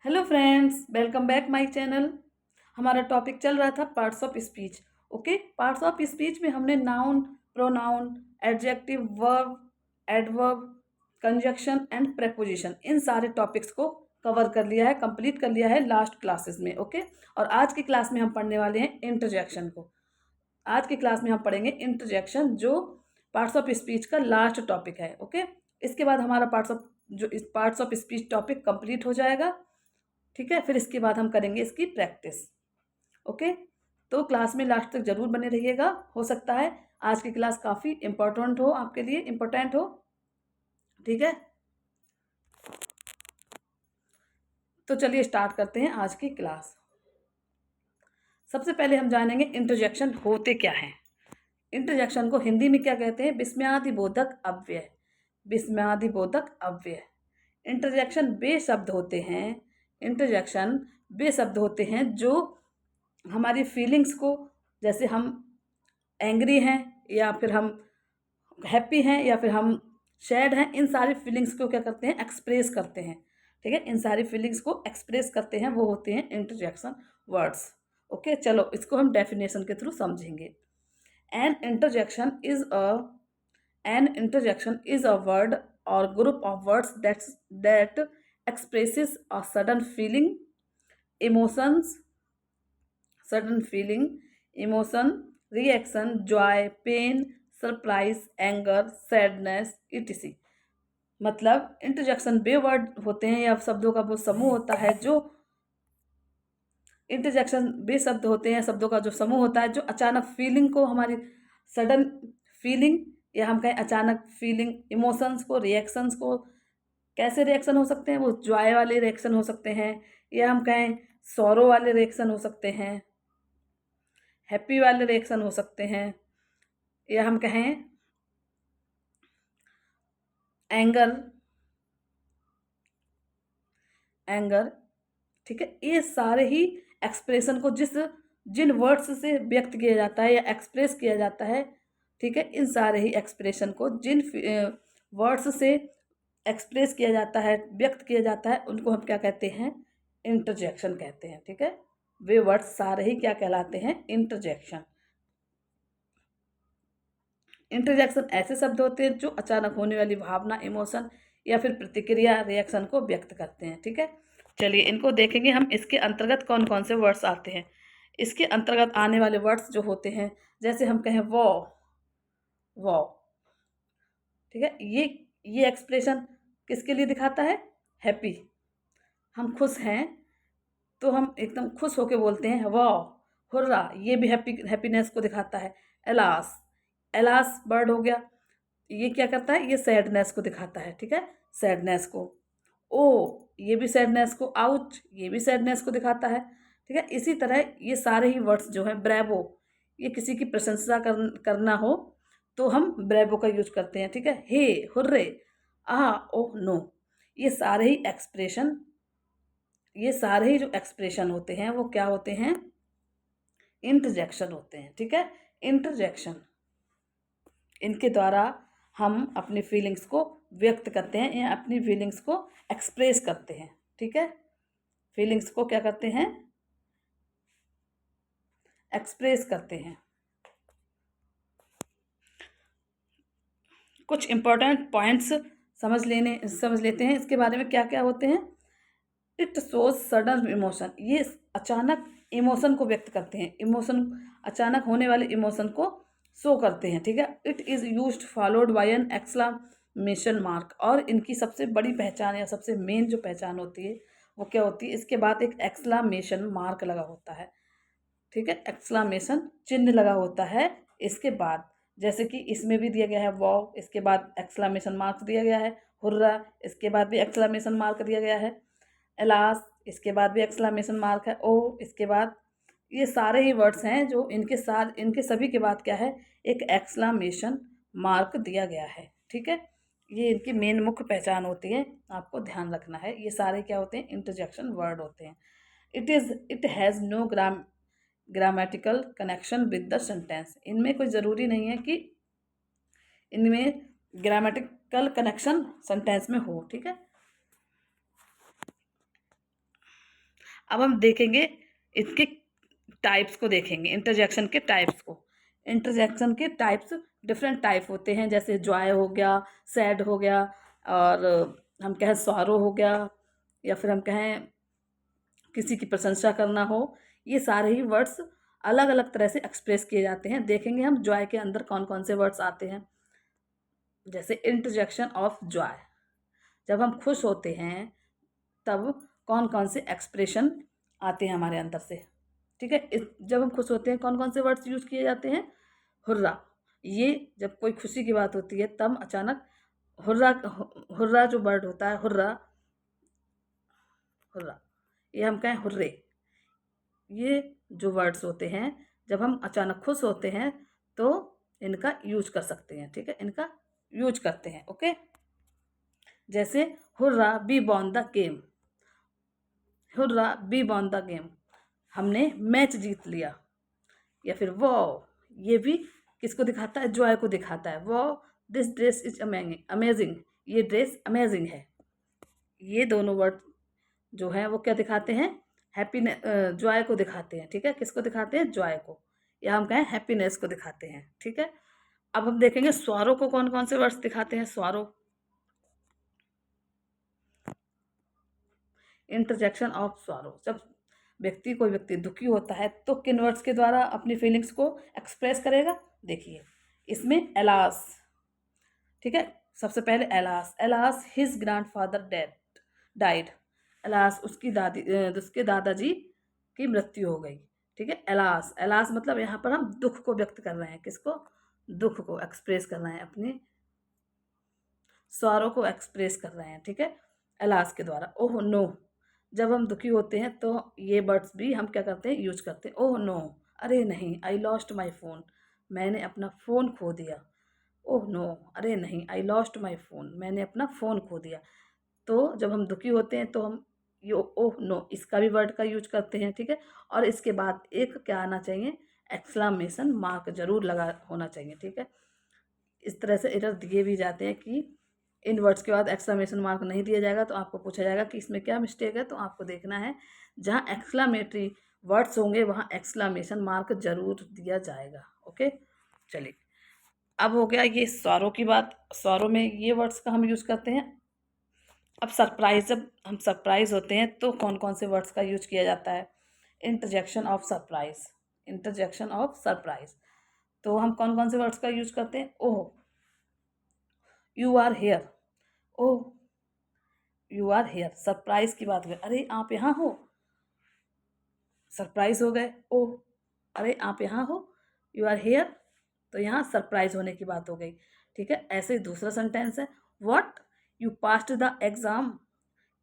Hello friends, welcome back my channel. हमारा topic चल रहा था parts of speech. Okay, parts of speech में हमने noun, pronoun, adjective, verb, adverb, conjunction and preposition, इन सारे टॉपिक्स को कवर कर लिया है, कंप्लीट कर लिया है लास्ट क्लासेस में। ओके, और आज की क्लास में हम पढ़ने वाले हैं इंटरजेक्शन को। आज की क्लास में हम पढ़ेंगे इंटरजेक्शन, जो पार्ट्स ऑफ स्पीच का लास्ट टॉपिक है। ओके, इसके बाद हमारा parts of speech topic complete हो जाएगा। ठीक है, फिर इसके बाद हम करेंगे इसकी प्रैक्टिस। ओके, तो क्लास में लास्ट तक जरूर बने रहिएगा। हो सकता है आज की क्लास काफ़ी इम्पोर्टेंट हो, आपके लिए इम्पोर्टेंट हो। ठीक है, तो चलिए स्टार्ट करते हैं आज की क्लास। सबसे पहले हम जानेंगे इंटरजेक्शन होते क्या हैं। इंटरजेक्शन को हिंदी में क्या कहते हैं? विस्मयादिबोधक अव्यय। विस्मयादिबोधक अव्यय। इंटरजेक्शन वे शब्द होते हैं। इंटरजेक्शन वे शब्द होते हैं जो हमारी फीलिंग्स को, जैसे हम एंग्री हैं या फिर हम हैप्पी हैं या फिर हम सैड हैं, इन सारी फीलिंग्स को क्या करते हैं? एक्सप्रेस करते हैं। ठीक है, इन सारी फीलिंग्स को एक्सप्रेस करते हैं, वो होते हैं इंटरजेक्शन वर्ड्स। ओके, चलो इसको हम डेफिनेशन के थ्रू समझेंगे। An interjection is a An interjection is a word or group of words that expresses a emotions, emotion, reaction, joy, pain, surprise, anger, sadness, etc। मतलब इंटरजेक्शन वे word होते हैं या शब्दों का वो समूह होता है जो इंटरजेक्शन वे शब्द होते हैं, शब्दों का जो समूह होता है जो अचानक फीलिंग को, हमारी सडन फीलिंग, या हम कहें अचानक फीलिंग, इमोशंस को, रिएक्शंस को, कैसे रिएक्शन हो सकते हैं? वो जॉय वाले रिएक्शन हो सकते हैं, या हम कहें सॉरो वाले रिएक्शन हो सकते हैं, हैप्पी वाले रिएक्शन हो सकते हैं, या हम कहें एंगर। एंगर, ठीक है, ये सारे ही एक्सप्रेशन को जिन वर्ड्स से व्यक्त किया जाता है या एक्सप्रेस किया जाता है, ठीक है, इन सारे ही एक्सप्रेशन को जिन वर्ड्स से एक्सप्रेस किया जाता है, व्यक्त किया जाता है, उनको हम क्या कहते हैं? इंटरजेक्शन कहते हैं। ठीक है, वे वर्ड्स सारे ही क्या कहलाते हैं? इंटरजेक्शन। इंटरजेक्शन ऐसे शब्द होते हैं जो अचानक होने वाली भावना, इमोशन या फिर प्रतिक्रिया, रिएक्शन को व्यक्त करते हैं। ठीक है, चलिए इनको देखेंगे हम। इसके अंतर्गत कौन कौन से वर्ड्स आते हैं? इसके अंतर्गत आने वाले वर्ड्स जो होते हैं, जैसे हम कहें वो, वो, ठीक है, ये एक्सप्रेशन किसके लिए दिखाता है? हैप्पी। हम खुश हैं तो हम एकदम खुश होके बोलते हैं वाह, हुर्रा, ये भी हैप्पीनेस को दिखाता है। एलास, एलास बर्ड हो गया, ये क्या करता है? ये सैडनेस को दिखाता है। ठीक है, सैडनेस को। ओ, ये भी सैडनेस को। आउच, ये भी सैडनेस को दिखाता है। ठीक है, इसी तरह ये सारे ही वर्ड्स जो हैं, ब्रेवो, ये किसी की प्रशंसा करना हो तो हम ब्रेवो का यूज करते हैं। ठीक है, हे, हुर्रे, आ, ओ, नो, ये सारे ही एक्सप्रेशन, ये सारे ही जो एक्सप्रेशन होते हैं वो क्या होते हैं? इंटरजेक्शन होते हैं। ठीक है, इंटरजेक्शन, इनके द्वारा हम अपनी फीलिंग्स को व्यक्त करते हैं या अपनी फीलिंग्स को एक्सप्रेस करते हैं। ठीक है, फीलिंग्स को क्या करते हैं? एक्सप्रेस करते हैं। कुछ इंपॉर्टेंट पॉइंट्स समझ लेते हैं इसके बारे में, क्या क्या होते हैं। इट शोज सडन इमोशन, ये अचानक इमोशन को व्यक्त करते हैं, इमोशन, अचानक होने वाले इमोशन को शो करते हैं। ठीक है, it is used followed by an exclamation mark, और इनकी सबसे बड़ी पहचान या सबसे मेन जो पहचान होती है वो क्या होती है? इसके बाद एक एक्सक्लेमेशन मार्क लगा होता है। ठीक है, एक्सक्लेमेशन चिन्ह लगा होता है इसके बाद, जैसे कि इसमें भी दिया गया है वाव, इसके बाद एक्सक्लेमेशन मार्क दिया गया है। हुर्रा, इसके बाद भी एक्सक्लेमेशन मार्क दिया गया है। एलास, इसके बाद भी एक्सक्लेमेशन मार्क है। ओ, इसके बाद, ये सारे ही वर्ड्स हैं जो इनके सभी के बाद क्या है? एक एक्सक्लेमेशन मार्क दिया गया है। ठीक है, ये इनकी मेन मुख्य पहचान होती है, आपको ध्यान रखना है। ये सारे क्या होते हैं? इंटरजेक्शन वर्ड होते हैं। It has no grammatical connection with the sentence, इनमें कोई ज़रूरी नहीं है कि इनमें ग्रामेटिकल कनेक्शन सेंटेंस में हो। ठीक है, अब हम देखेंगे इसके टाइप्स को, देखेंगे इंटरजेक्शन के टाइप्स को। इंटरजेक्शन के टाइप्स डिफरेंट टाइप होते हैं, जैसे जॉय हो गया, सैड हो गया, और हम कहें सॉरो हो गया, या फिर हम कहें किसी की प्रशंसा करना हो। ये सारे ही वर्ड्स अलग अलग तरह से एक्सप्रेस किए जाते हैं। देखेंगे हम जॉय के अंदर कौन कौन से वर्ड्स आते हैं। जैसे इंटरजेक्शन ऑफ जॉय, जब हम खुश होते हैं तब कौन कौन से एक्सप्रेशन आते हैं हमारे अंदर से, ठीक है। जब हम खुश होते हैं कौन कौन से वर्ड्स यूज किए जाते हैं। हुर्रा, ये जब कोई खुशी की बात होती है तब अचानक हुर्रा, हुर्रा जो वर्ड होता है, हुर्रा, हुर्रा, ये हम कहें हुर्रे, ये जो वर्ड्स होते हैं जब हम अचानक खुश होते हैं तो इनका यूज कर सकते हैं, ठीक है, इनका यूज करते हैं। ओके, जैसे hurrah we won the game, hurrah we won the game, हमने मैच जीत लिया। या फिर वो, ये भी किसको दिखाता है, जॉय को दिखाता है। वो, दिस ड्रेस इज अमेजिंग, ये ड्रेस अमेजिंग है। ये दोनों वर्ड जो है वो क्या दिखाते हैं, हैप्पीनेस, जॉय को दिखाते हैं, ठीक है। किसको दिखाते हैं, जॉय को, या हम कहें हैप्पीनेस को दिखाते हैं, ठीक है। अब हम देखेंगे स्वारो को कौन कौन से वर्ड्स दिखाते हैं। स्वारो, इंटरजेक्शन ऑफ स्वारो, जब कोई व्यक्ति दुखी होता है तो किन वर्ड्स के द्वारा अपनी फीलिंग्स को एक्सप्रेस करेगा। देखिए इसमें एलास, ठीक है, सबसे पहले alas, alas his grandfather dead died, alas उसके दादाजी की मृत्यु हो गई, ठीक है। एलास, एलास मतलब यहाँ पर हम दुख को व्यक्त कर रहे हैं, किसको, दुख को एक्सप्रेस कर रहे हैं, अपने स्वारों को एक्सप्रेस कर रहे हैं, ठीक है, एलास के द्वारा। ओह नो, जब हम दुखी होते हैं तो ये वर्ड्स भी हम क्या करते हैं, यूज करते हैं। ओह नो, अरे नहीं, आई लॉस्ट माई फोन, मैंने अपना फ़ोन खो दिया। ओह नो, अरे नहीं, आई लॉस्ट माई फ़ोन, मैंने अपना फ़ोन खो दिया। तो जब हम दुखी होते हैं तो हम यो ओह नो, इसका भी वर्ड का यूज करते हैं, ठीक है। और इसके बाद एक क्या आना चाहिए, एक्सक्लामेशन मार्क जरूर लगा होना चाहिए, ठीक है। इस तरह से एरर दिए भी जाते हैं कि इन वर्ड्स के बाद एक्सक्लामेशन मार्क नहीं दिया जाएगा तो आपको पूछा जाएगा कि इसमें क्या मिस्टेक है। तो आपको देखना है जहाँ एक्सक्लामेटरी वर्ड्स होंगे वहाँ एक्सक्लामेशन मार्क जरूर दिया जाएगा। ओके, चलिए अब हो गया ये स्वारो की बात। स्वारो में ये वर्ड्स का हम यूज़ करते हैं। अब सरप्राइज, जब हम सरप्राइज होते हैं तो कौन कौन से वर्ड्स का यूज किया जाता है। Interjection of surprise, interjection of surprise, तो हम कौन कौन से वर्ड्स का यूज करते हैं। Oh, you are here, oh you are here, surprise की बात हुई, अरे आप यहाँ हो, सरप्राइज हो गए। ओह, अरे आप यहाँ हो, यू आर हेयर, तो यहाँ सरप्राइज होने की बात हो गई, ठीक है। ऐसे ही दूसरा सेंटेंस है, what you passed the exam,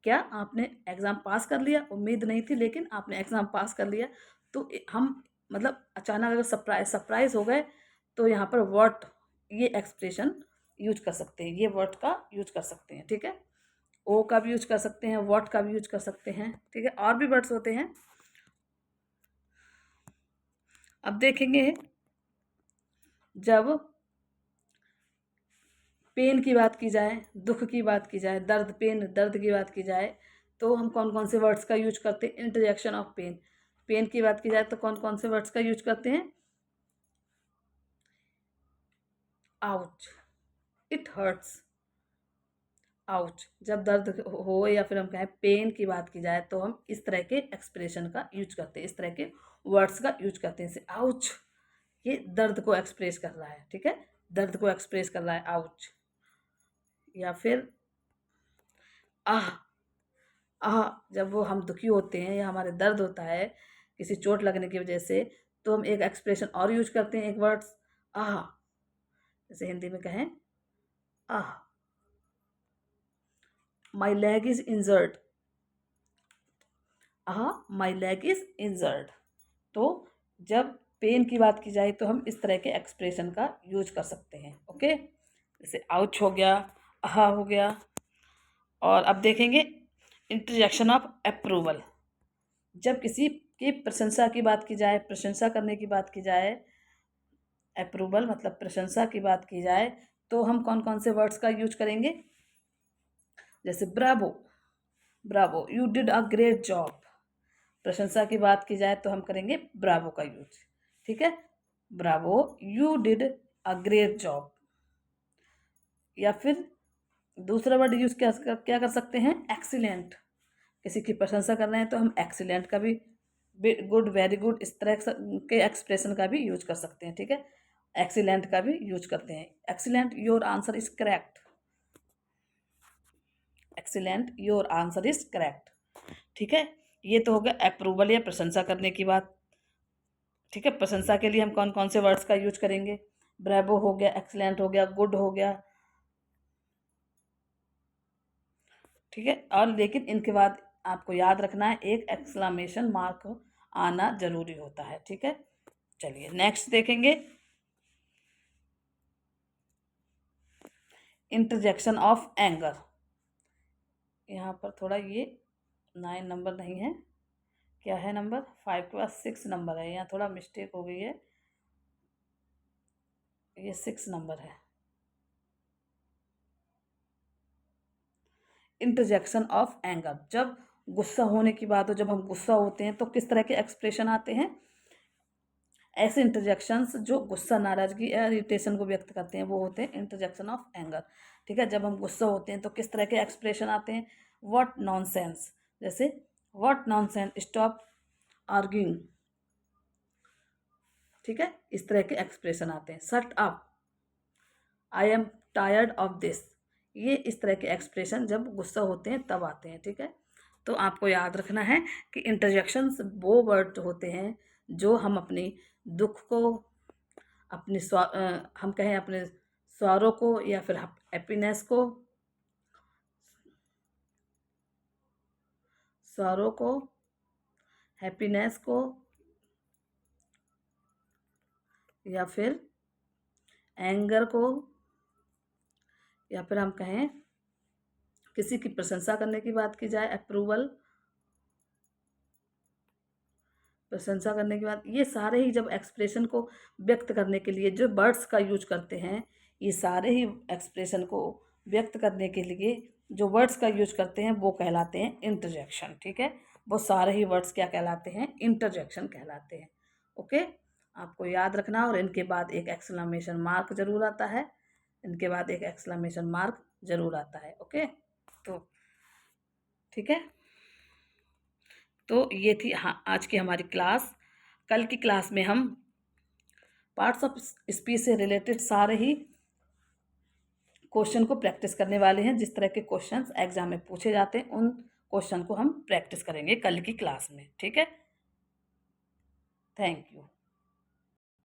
क्या आपने एग्ज़ाम पास कर लिया, उम्मीद नहीं थी लेकिन आपने एग्ज़ाम पास कर लिया। तो हम मतलब अचानक अगर सरप्राइज हो गए तो यहाँ पर व्हाट, ये एक्सप्रेशन यूज कर सकते हैं, ये वर्ड का यूज कर सकते हैं, ठीक है। ओ का भी यूज कर सकते हैं, व्हाट का भी यूज कर सकते हैं, ठीक है। और भी वर्ड्स होते हैं। अब देखेंगे जब पेन की बात की जाए, दुख की बात की जाए, दर्द, पेन दर्द की बात की जाए तो हम कौन कौन से वर्ड्स का यूज करते हैं। इंटरजेक्शन ऑफ पेन, पेन की बात की जाए तो कौन कौन से वर्ड्स का यूज करते हैं। आउच, इट हर्ट्स, आउच, जब दर्द हो या फिर हम कहें पेन की बात की जाए तो हम इस तरह के एक्सप्रेशन का यूज करते हैं, इस तरह के वर्ड्स का यूज करते हैं। जैसे आउच, ये दर्द को एक्सप्रेस कर रहा है, ठीक है, दर्द को एक्सप्रेस कर रहा है आउच। या फिर आह, आह, जब वो हम दुखी होते हैं या हमारे दर्द होता है किसी चोट लगने की वजह से तो हम एक एक्सप्रेशन और यूज करते हैं, एक वर्ड्स आह, जैसे हिंदी में कहें ah, my leg is injured, ah my leg is injured. तो जब पेन की बात की जाए तो हम इस तरह के एक्सप्रेशन का यूज कर सकते हैं। ओके, जैसे आउच हो गया, आहा हो गया। और अब देखेंगे इंटरजेक्शन ऑफ अप्रूवल, जब किसी की प्रशंसा की बात की जाए, प्रशंसा करने की बात की जाए, अप्रूवल मतलब प्रशंसा की बात की जाए तो हम कौन कौन से वर्ड्स का यूज करेंगे। जैसे Bravo, Bravo, you did a great job, प्रशंसा की बात की जाए तो हम करेंगे ब्रावो का यूज, ठीक है। Bravo, you did a great job. या फिर दूसरा वर्ड यूज क्या कर सकते हैं, एक्सीलेंट। किसी की प्रशंसा कर रहे हैं तो हम एक्सीलेंट का भी, गुड, वेरी गुड, इस तरह के एक्सप्रेशन का भी यूज कर सकते हैं, ठीक है। एक्सीलेंट का भी यूज करते हैं। Excellent, your answer is correct. Excellent, your answer is correct, ठीक है। ये तो हो गया अप्रूवल या प्रशंसा करने की बात, ठीक है। प्रशंसा के लिए हम कौन कौन से वर्ड्स का यूज करेंगे, ब्रेवो हो गया, एक्सीलेंट हो गया, गुड हो गया, ठीक है। और लेकिन इनके बाद आपको याद रखना है एक एक्सक्लेमेशन मार्क आना जरूरी होता है, ठीक है। चलिए नेक्स्ट देखेंगे, इंटरजेक्शन ऑफ एंगर। यहाँ पर थोड़ा ये 9 नंबर नहीं है, क्या है नंबर, 5 के बाद 6 नंबर है, यहाँ थोड़ा मिस्टेक हो गई है, ये 6 नंबर है। इंटरजेक्शन ऑफ एंगर, जब गुस्सा होने की बात हो, जब हम गुस्सा होते हैं तो किस तरह के एक्सप्रेशन आते हैं, ऐसे इंटरजेक्शंस जो गुस्सा, नाराजगी या इरिटेशन को व्यक्त करते हैं वो होते हैं इंटरजेक्शन ऑफ एंगर, ठीक है। जब हम गुस्सा होते हैं तो किस तरह के एक्सप्रेशन आते हैं, व्हाट नॉनसेंस, जैसे व्हाट नॉनसेंस, स्टॉप आर्ग्यूइंग, ठीक है। इस तरह के एक्सप्रेशन आते हैं। Shut up, I am tired of this, ये इस तरह के एक्सप्रेशन जब गुस्सा होते हैं तब आते हैं, ठीक है। तो आपको याद रखना है कि इंटरजेक्शंस वो वर्ड होते हैं जो हम अपनी दुख को, अपनी हम कहें अपने स्वारों को या फिर हैप्पीनेस को, स्वारों को, हैप्पीनेस को, या फिर एंगर को, या फिर हम कहें किसी की प्रशंसा करने की बात की जाए, अप्रूवल, प्रशंसा करने के बाद, ये सारे ही जब एक्सप्रेशन को व्यक्त करने के लिए जो वर्ड्स का यूज करते हैं, ये सारे ही एक्सप्रेशन को व्यक्त करने के लिए जो वर्ड्स का यूज करते हैं वो कहलाते हैं इंटरजेक्शन, ठीक है। वो सारे ही वर्ड्स क्या कहलाते हैं, इंटरजेक्शन कहलाते हैं, ओके। आपको याद रखना, और इनके बाद एक एक्सक्लेमेशन मार्क जरूर आता है, इनके बाद एक एक्सक्लेमेशन मार्क जरूर आता है, ओके। तो ठीक है, तो ये थी हाँ आज की हमारी क्लास। कल की क्लास में हम पार्ट्स ऑफ स्पीच से रिलेटेड सारे ही क्वेश्चन को प्रैक्टिस करने वाले हैं। जिस तरह के क्वेश्चंस एग्जाम में पूछे जाते हैं उन क्वेश्चन को हम प्रैक्टिस करेंगे कल की क्लास में, ठीक है। Thank you.